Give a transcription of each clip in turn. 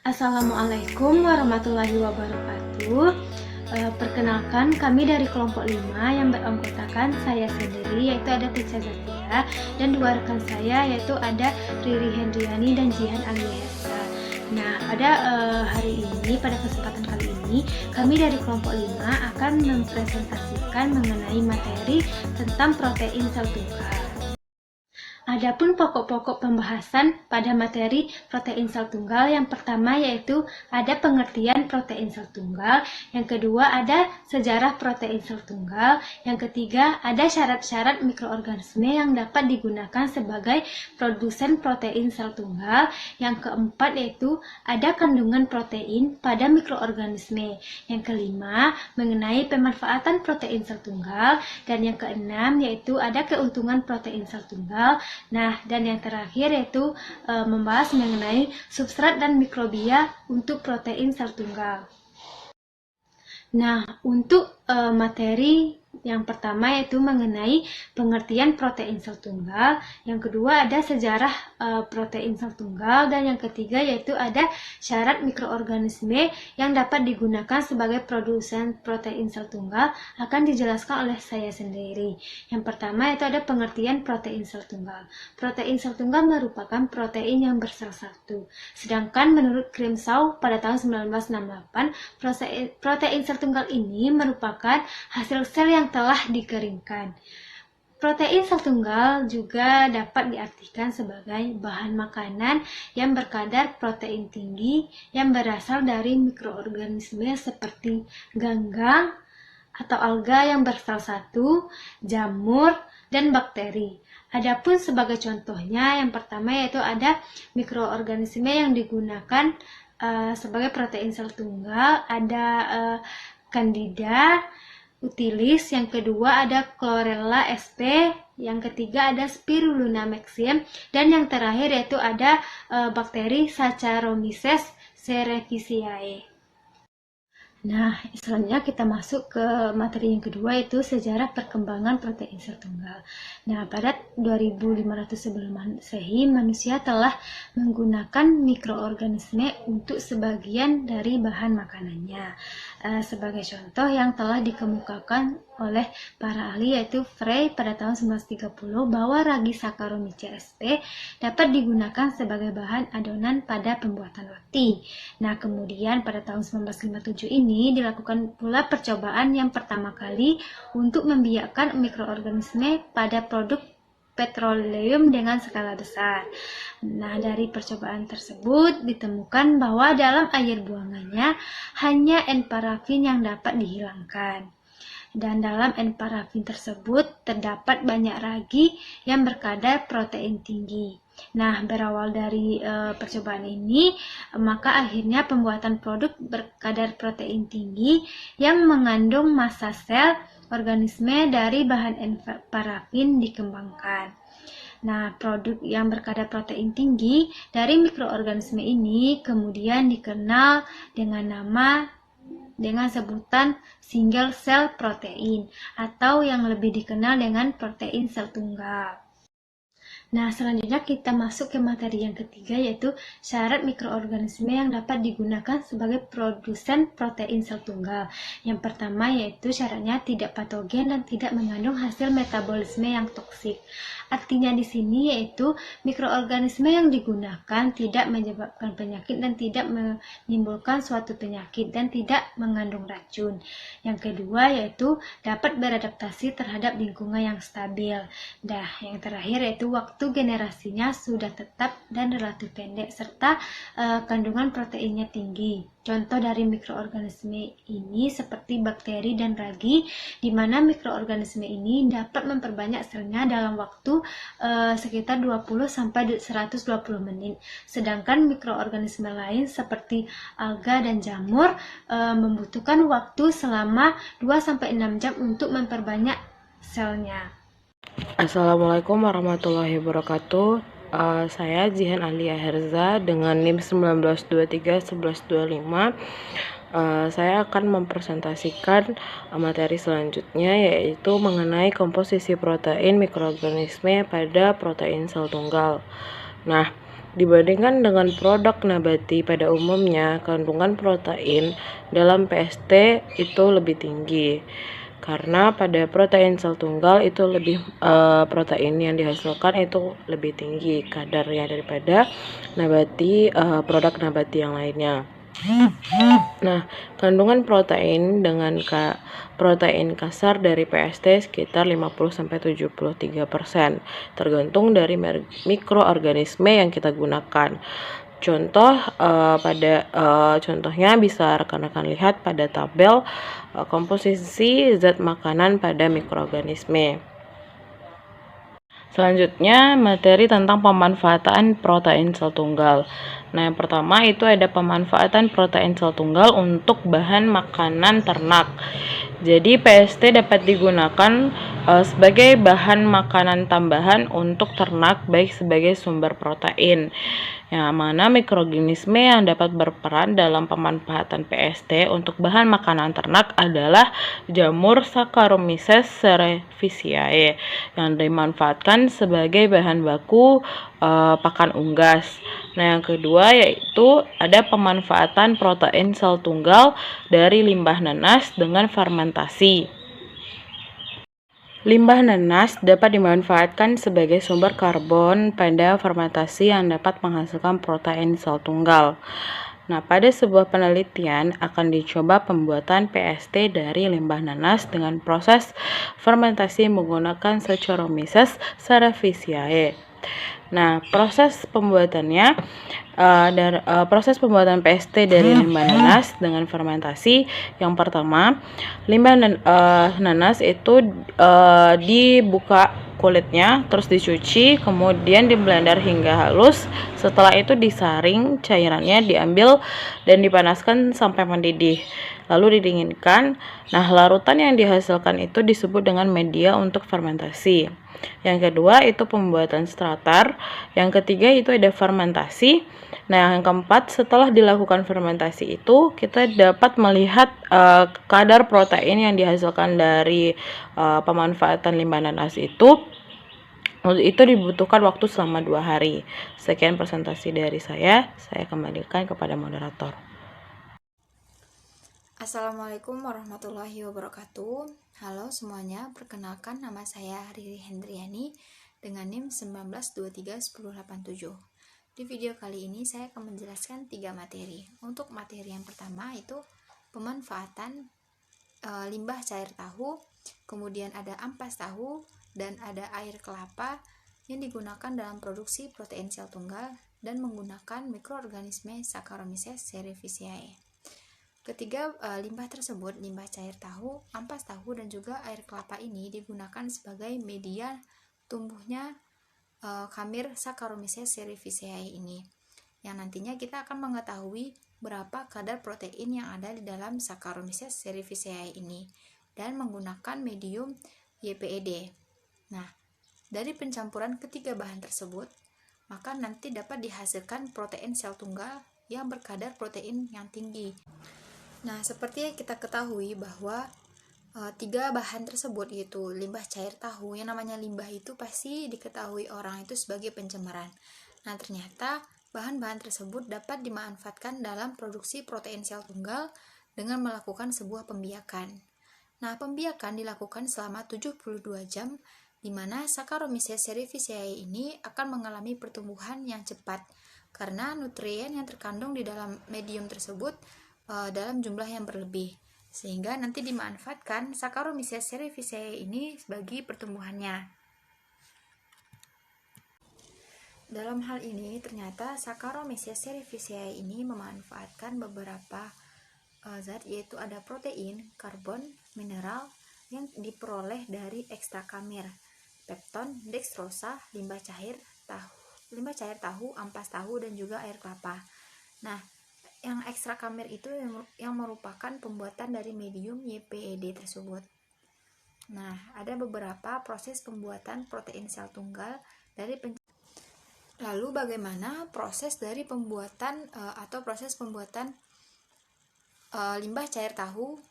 Assalamualaikum warahmatullahi wabarakatuh. Perkenalkan, kami dari kelompok 5 yang beranggotakan saya sendiri, yaitu ada Tica Zatia, dan dua rekan saya, yaitu ada Riri Hendriani dan Jihan Agnieszka. Nah, pada hari ini, pada kesempatan kali ini, kami dari kelompok 5 akan mempresentasikan mengenai materi tentang protein sel tunggal. Adapun pokok-pokok pembahasan pada materi protein sel tunggal, yang pertama yaitu ada pengertian protein sel tunggal, yang kedua ada sejarah protein sel tunggal, yang ketiga ada syarat-syarat mikroorganisme yang dapat digunakan sebagai produsen protein sel tunggal, yang keempat yaitu ada kandungan protein pada mikroorganisme, yang kelima mengenai pemanfaatan protein sel tunggal, dan yang keenam yaitu ada keuntungan protein sel tunggal. Nah, dan yang terakhir yaitu membahas mengenai substrat dan mikrobia untuk protein sel tunggal. Nah, untuk materi yang pertama yaitu mengenai pengertian protein sel tunggal, yang kedua ada sejarah protein sel tunggal, dan yang ketiga yaitu ada syarat mikroorganisme yang dapat digunakan sebagai produsen protein sel tunggal, akan dijelaskan oleh saya sendiri. Yang pertama yaitu ada pengertian protein sel tunggal. Protein sel tunggal merupakan protein yang bersel satu. Sedangkan menurut Grimshaw pada tahun 1968, protein sel tunggal ini merupakan hasil sel yang telah dikeringkan. Protein sel tunggal juga dapat diartikan sebagai bahan makanan yang berkadar protein tinggi yang berasal dari mikroorganisme seperti ganggang atau alga yang bersel satu, jamur, dan bakteri. Adapun sebagai contohnya, yang pertama yaitu ada mikroorganisme yang digunakan sebagai protein sel tunggal, ada Candida utilis, yang kedua ada Chlorella sp, yang ketiga ada Spirulina maxim, dan yang terakhir yaitu ada bakteri Saccharomyces cerevisiae. Nah, selanjutnya kita masuk ke materi yang kedua, yaitu sejarah perkembangan protein sel tunggal. Nah, pada 2500 sebelum Masehi, manusia telah menggunakan mikroorganisme untuk sebagian dari bahan makanannya. Sebagai contoh yang telah dikemukakan oleh para ahli yaitu Frey pada tahun 1930 bahwa ragi Saccharomyces sp dapat digunakan sebagai bahan adonan pada pembuatan roti. Nah, kemudian pada tahun 1957 ini dilakukan pula percobaan yang pertama kali untuk membiakkan mikroorganisme pada produk petroleum dengan skala besar. Nah, dari percobaan tersebut ditemukan bahwa dalam air buangannya hanya N-parafin yang dapat dihilangkan. Dan dalam N-parafin tersebut terdapat banyak ragi yang berkadar protein tinggi. Nah, berawal dari percobaan ini, maka akhirnya pembuatan produk berkadar protein tinggi yang mengandung massa sel organisme dari bahan N-parafin dikembangkan. Nah, produk yang berkadar protein tinggi dari mikroorganisme ini kemudian dikenal dengan sebutan single cell protein, atau yang lebih dikenal dengan protein sel tunggal. Nah, selanjutnya kita masuk ke materi yang ketiga, yaitu syarat mikroorganisme yang dapat digunakan sebagai produsen protein sel tunggal. Yang pertama yaitu syaratnya tidak patogen dan tidak mengandung hasil metabolisme yang toksik. Artinya di sini yaitu mikroorganisme yang digunakan tidak menyebabkan penyakit dan tidak menimbulkan suatu penyakit dan tidak mengandung racun. Yang kedua yaitu dapat beradaptasi terhadap lingkungan yang stabil. Nah, yang terakhir yaitu waktu generasinya sudah tetap dan relatif pendek serta kandungan proteinnya tinggi. Contoh dari mikroorganisme ini seperti bakteri dan ragi, di mana mikroorganisme ini dapat memperbanyak selnya dalam waktu sekitar 20-120 menit. Sedangkan mikroorganisme lain seperti alga dan jamur membutuhkan waktu selama 2-6 jam untuk memperbanyak selnya. Assalamualaikum warahmatullahi wabarakatuh. Saya Jihan Alia Herza dengan NIM 19231125. Saya akan mempresentasikan materi selanjutnya, yaitu mengenai komposisi protein mikroorganisme pada protein sel tunggal. Nah, Dibandingkan dengan produk nabati pada umumnya, kandungan protein dalam PST itu lebih tinggi. Karena pada protein sel tunggal itu protein yang dihasilkan itu lebih tinggi kadarnya daripada produk nabati yang lainnya. Nah, kandungan protein dengan protein kasar dari PST sekitar 50-73%, tergantung dari mikroorganisme yang kita gunakan. Contohnya bisa rekan-rekan lihat pada tabel komposisi zat makanan pada mikroorganisme. Selanjutnya, materi tentang pemanfaatan protein sel tunggal. Nah, yang pertama itu ada pemanfaatan protein sel tunggal untuk bahan makanan ternak. Jadi, PST dapat digunakan sebagai bahan makanan tambahan untuk ternak, baik sebagai sumber protein. Yang mana mikroorganisme yang dapat berperan dalam pemanfaatan PST untuk bahan makanan ternak adalah jamur Saccharomyces cerevisiae yang dimanfaatkan sebagai bahan baku pakan unggas. Nah, yang kedua yaitu ada pemanfaatan protein sel tunggal dari limbah nanas dengan fermentasi. Limbah nanas dapat dimanfaatkan sebagai sumber karbon pada fermentasi yang dapat menghasilkan protein sel tunggal. Nah, pada sebuah penelitian akan dicoba pembuatan PST dari limbah nanas dengan proses fermentasi menggunakan Saccharomyces cerevisiae. Nah, proses pembuatan PST dari limbah nanas dengan fermentasi. Yang pertama, limbah nanas itu dibuka kulitnya, terus dicuci, kemudian diblender hingga halus. Setelah itu disaring, cairannya diambil dan dipanaskan sampai mendidih, lalu didinginkan. Nah, larutan yang dihasilkan itu disebut dengan media untuk fermentasi. Yang kedua itu pembuatan starter. Yang ketiga itu ada fermentasi. Nah, yang keempat, setelah dilakukan fermentasi itu kita dapat melihat kadar protein yang dihasilkan dari pemanfaatan limbah nanas itu dibutuhkan waktu selama 2 hari. Sekian presentasi dari saya kembalikan kepada moderator. Assalamualaikum warahmatullahi wabarakatuh. Halo semuanya, perkenalkan nama saya Riri Hendriani dengan NIM 19231087. Di video kali ini saya akan menjelaskan 3 materi. Untuk materi yang pertama itu pemanfaatan limbah cair tahu, kemudian ada ampas tahu dan ada air kelapa yang digunakan dalam produksi protein sel tunggal dan menggunakan mikroorganisme Saccharomyces cerevisiae. Ketiga limbah tersebut, limbah cair tahu, ampas tahu, dan juga air kelapa ini digunakan sebagai media tumbuhnya khamir Saccharomyces cerevisiae ini, yang nantinya kita akan mengetahui berapa kadar protein yang ada di dalam Saccharomyces cerevisiae ini dan menggunakan medium YPED. Nah, dari pencampuran ketiga bahan tersebut, maka nanti dapat dihasilkan protein sel tunggal yang berkadar protein yang tinggi. Nah, seperti yang kita ketahui bahwa 3 bahan tersebut, yaitu limbah cair tahu, yang namanya limbah itu pasti diketahui orang itu sebagai pencemaran. Nah, ternyata bahan-bahan tersebut dapat dimanfaatkan dalam produksi protein sel tunggal dengan melakukan sebuah pembiakan. Nah, pembiakan dilakukan selama 72 jam, di mana Saccharomyces cerevisiae ini akan mengalami pertumbuhan yang cepat karena nutrien yang terkandung di dalam medium tersebut dalam jumlah yang berlebih, sehingga nanti dimanfaatkan Saccharomyces cerevisiae ini sebagai pertumbuhannya. Dalam hal ini ternyata Saccharomyces cerevisiae ini memanfaatkan beberapa zat, yaitu ada protein, karbon, mineral yang diperoleh dari ekstrak khamir, pepton, dextrosa, limbah cair tahu, ampas tahu, dan juga air kelapa. Nah, yang ekstrak khamir itu yang merupakan pembuatan dari medium YPED tersebut. Nah, ada beberapa proses pembuatan protein sel tunggal dari Lalu bagaimana proses dari pembuatan limbah cair tahu,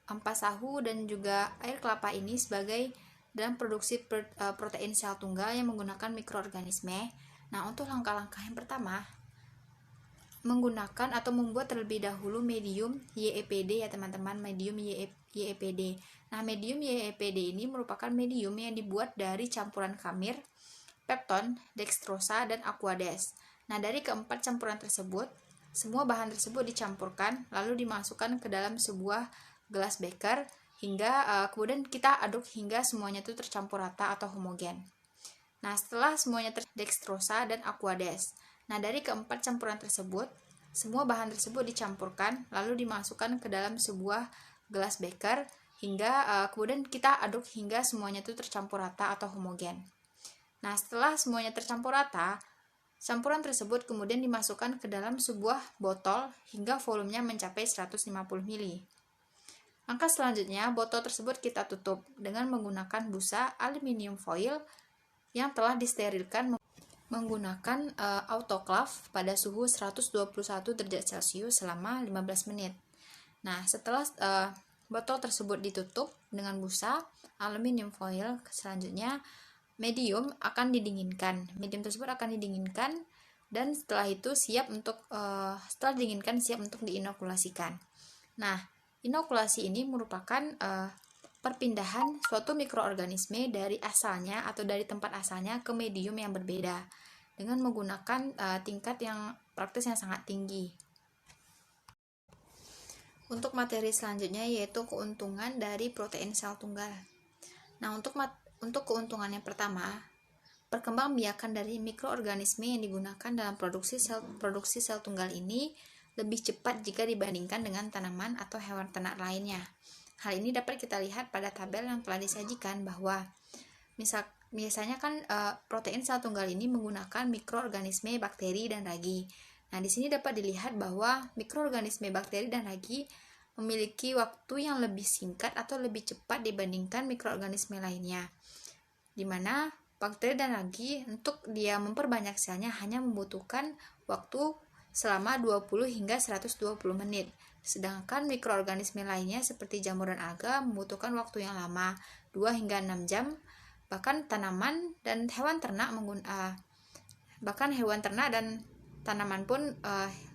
ampas tahu, dan juga air kelapa ini sebagai dalam produksi protein sel tunggal yang menggunakan mikroorganisme. Nah, untuk langkah-langkah yang pertama, menggunakan atau membuat terlebih dahulu medium YEPD ya teman-teman, medium YEPD. Nah, medium YEPD ini merupakan medium yang dibuat dari campuran khamir, pepton, dextrosa, dan aquades. Nah, dari keempat campuran tersebut, semua bahan tersebut dicampurkan lalu dimasukkan ke dalam sebuah gelas beker hingga kemudian kita aduk hingga semuanya itu tercampur rata atau homogen. Nah, setelah semuanya dextrosa dan aquades. Nah, dari keempat campuran tersebut, semua bahan tersebut dicampurkan lalu dimasukkan ke dalam sebuah gelas beker hingga kemudian kita aduk hingga semuanya itu tercampur rata atau homogen. Nah, setelah semuanya tercampur rata, campuran tersebut kemudian dimasukkan ke dalam sebuah botol hingga volumenya mencapai 150 ml. Langkah selanjutnya, botol tersebut kita tutup dengan menggunakan busa aluminium foil yang telah disterilkan menggunakan autoclave pada suhu 121 derajat Celcius selama 15 menit. Nah, setelah botol tersebut ditutup dengan busa aluminium foil, selanjutnya medium akan didinginkan. Medium tersebut akan didinginkan dan setelah itu siap untuk setelah didinginkan siap untuk diinokulasikan. Nah, inokulasi ini merupakan perpindahan suatu mikroorganisme dari asalnya atau dari tempat asalnya ke medium yang berbeda dengan menggunakan tingkat yang praktis yang sangat tinggi. Untuk materi selanjutnya yaitu keuntungan dari protein sel tunggal. Nah, untuk keuntungan yang pertama, perkembangbiakan dari mikroorganisme yang digunakan dalam produksi sel tunggal ini lebih cepat jika dibandingkan dengan tanaman atau hewan ternak lainnya. Hal ini dapat kita lihat pada tabel yang telah disajikan bahwa biasanya kan protein sel tunggal ini menggunakan mikroorganisme bakteri dan ragi. Nah, di sini dapat dilihat bahwa mikroorganisme bakteri dan ragi memiliki waktu yang lebih singkat atau lebih cepat dibandingkan mikroorganisme lainnya, di mana bakteri dan ragi untuk dia memperbanyak selnya hanya membutuhkan waktu selama 20 hingga 120 menit. Sedangkan mikroorganisme lainnya seperti jamur dan alga membutuhkan waktu yang lama, 2 hingga 6 jam. Bahkan tanaman dan hewan ternak dan tanaman pun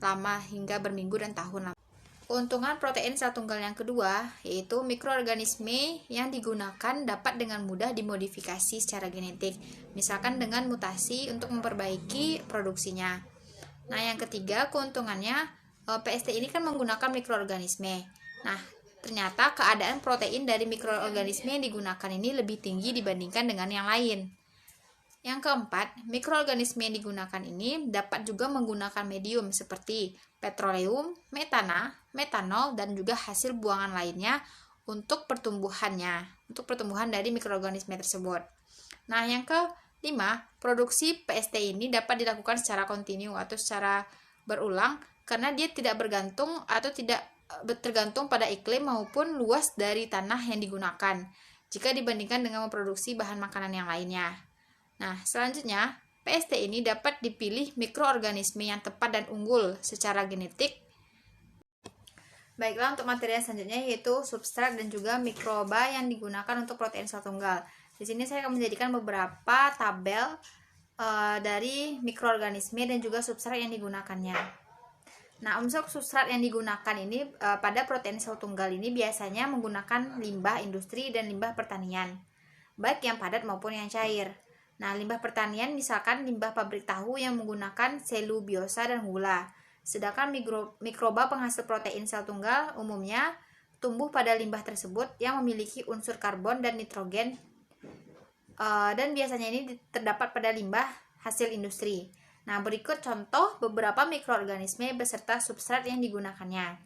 lama hingga berminggu dan tahun. Keuntungan protein sel tunggal yang kedua yaitu mikroorganisme yang digunakan dapat dengan mudah dimodifikasi secara genetik, misalkan dengan mutasi untuk memperbaiki produksinya. Nah, yang ketiga keuntungannya, PST ini kan menggunakan mikroorganisme. Nah, ternyata keadaan protein dari mikroorganisme yang digunakan ini lebih tinggi dibandingkan dengan yang lain. Yang keempat, mikroorganisme yang digunakan ini dapat juga menggunakan medium seperti petroleum, metanol, dan juga hasil buangan lainnya untuk pertumbuhan dari mikroorganisme tersebut. Nah, yang kelima, produksi PST ini dapat dilakukan secara kontinu atau secara berulang karena dia tidak bergantung atau tidak tergantung pada iklim maupun luas dari tanah yang digunakan jika dibandingkan dengan memproduksi bahan makanan yang lainnya. Nah, selanjutnya, PST ini dapat dipilih mikroorganisme yang tepat dan unggul secara genetik. Baiklah, untuk materi yang selanjutnya yaitu substrat dan juga mikroba yang digunakan untuk protein sel tunggal. Di sini saya akan menjadikan beberapa tabel dari mikroorganisme dan juga substrat yang digunakannya. Nah, untuk substrat yang digunakan ini pada protein sel tunggal ini biasanya menggunakan limbah industri dan limbah pertanian, baik yang padat maupun yang cair. Nah, limbah pertanian misalkan limbah pabrik tahu yang menggunakan selubiosa dan gula. Sedangkan mikroba penghasil protein sel tunggal umumnya tumbuh pada limbah tersebut yang memiliki unsur karbon dan nitrogen dan biasanya ini terdapat pada limbah hasil industri. Nah, berikut contoh beberapa mikroorganisme beserta substrat yang digunakannya.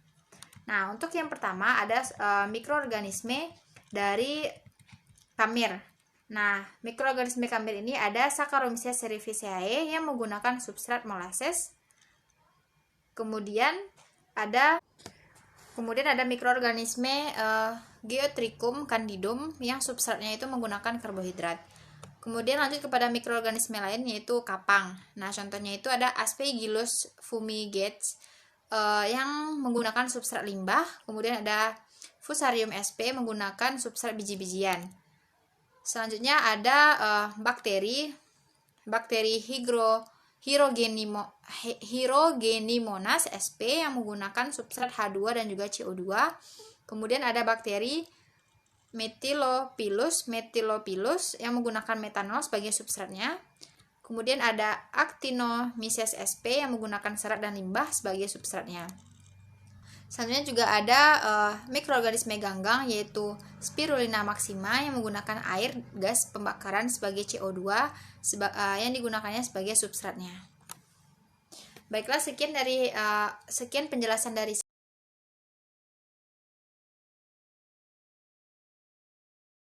Nah, untuk yang pertama ada mikroorganisme dari khamir. Nah, mikroorganisme khamir ini ada Saccharomyces cerevisiae yang menggunakan substrat molasses. Kemudian ada mikroorganisme Geotrichum candidum yang substratnya itu menggunakan karbohidrat. Kemudian lanjut kepada mikroorganisme lain yaitu kapang. Nah, contohnya itu ada Aspergillus fumigates yang menggunakan substrat limbah. Kemudian ada Fusarium sp menggunakan substrat biji-bijian. Selanjutnya ada bakteri Hygrophila Hydrogenimonas sp yang menggunakan substrat H2 dan juga CO2. Kemudian ada bakteri Methylopilus yang menggunakan metanol sebagai substratnya. Kemudian ada Actinomyces sp yang menggunakan serat dan limbah sebagai substratnya. Selanjutnya juga ada mikroorganisme ganggang yaitu Spirulina maxima yang menggunakan air gas pembakaran sebagai CO2 yang digunakannya sebagai substratnya. Baiklah, sekian penjelasan dari